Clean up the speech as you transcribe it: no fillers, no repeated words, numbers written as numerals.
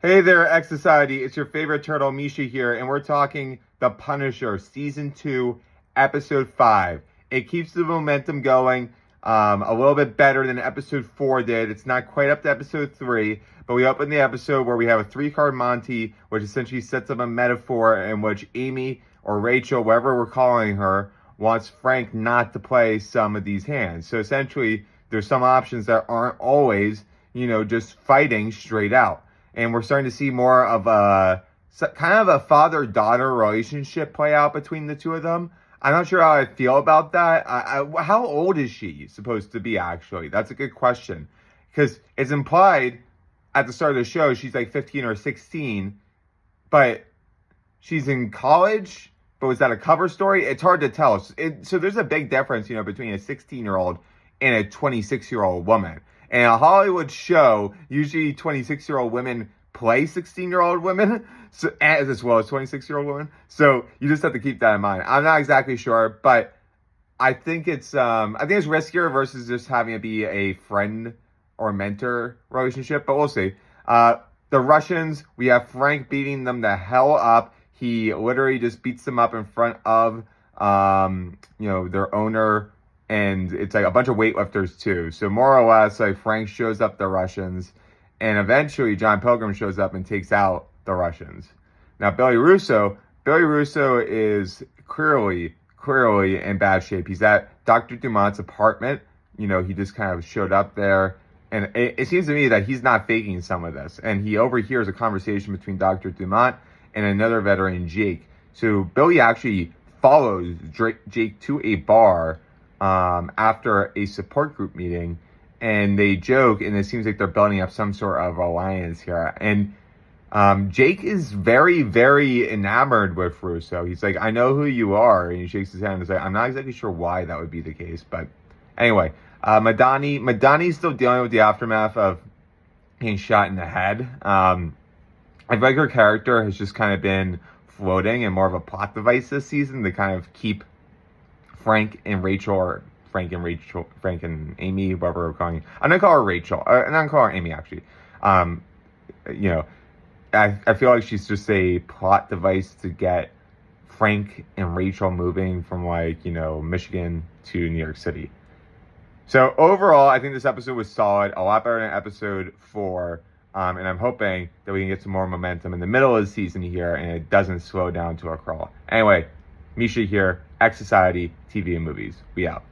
Hey there, X Society. It's your favorite turtle, Misha here, and we're talking The Punisher, Season 2, Episode 5. It keeps the momentum going a little bit better than Episode 4 did. It's not quite up to Episode 3, but we open the episode where we have a three-card Monte, which essentially sets up a metaphor in which Amy or Rachel, whatever we're calling her, wants Frank not to play some of these hands. So essentially, there's some options that aren't always, just fighting straight out. And we're starting to see more of a kind of a father-daughter relationship play out between the two of them. I'm not sure how I feel about that. How old is she supposed to be, actually? That's a good question. Because it's implied at the start of the show she's like 15 or 16, but she's in college. But was that a cover story? It's hard to tell. So there's a big difference, between a 16-year-old and a 26-year-old woman. In a Hollywood show, usually 26-year-old women play 16-year-old women, so as well as 26-year-old women. So you just have to keep that in mind. I'm not exactly sure, but I think it's riskier versus just having it be a friend or mentor relationship. But we'll see. The Russians, we have Frank beating them the hell up. He literally just beats them up in front of their owner. And it's like a bunch of weightlifters too. So more or less, like Frank shows up the Russians, and eventually John Pilgrim shows up and takes out the Russians. Now Billy Russo is clearly in bad shape. He's at Dr. Dumont's apartment. He just kind of showed up there, and it seems to me that he's not faking some of this. And he overhears a conversation between Dr. Dumont and another veteran, Jake. So Billy actually follows Jake to a bar after a support group meeting, and they joke, and it seems like they're building up some sort of alliance here. And Jake is very, very enamored with Russo. He's like, I know who you are. And he shakes his hand and says, I'm not exactly sure why that would be the case. But anyway, Madani's still dealing with the aftermath of being shot in the head. I feel like her character has just kind of been floating and more of a plot device this season to kind of keep Frank and Amy, whatever we're calling her. I'm going to call her Rachel. I'm not going to call her Amy, actually. I feel like she's just a plot device to get Frank and Rachel moving from, Michigan to New York City. So overall, I think this episode was solid, a lot better than episode 4. And I'm hoping that we can get some more momentum in the middle of the season here and it doesn't slow down to a crawl. Anyway, Misha here, X Society, TV and Movies. We out.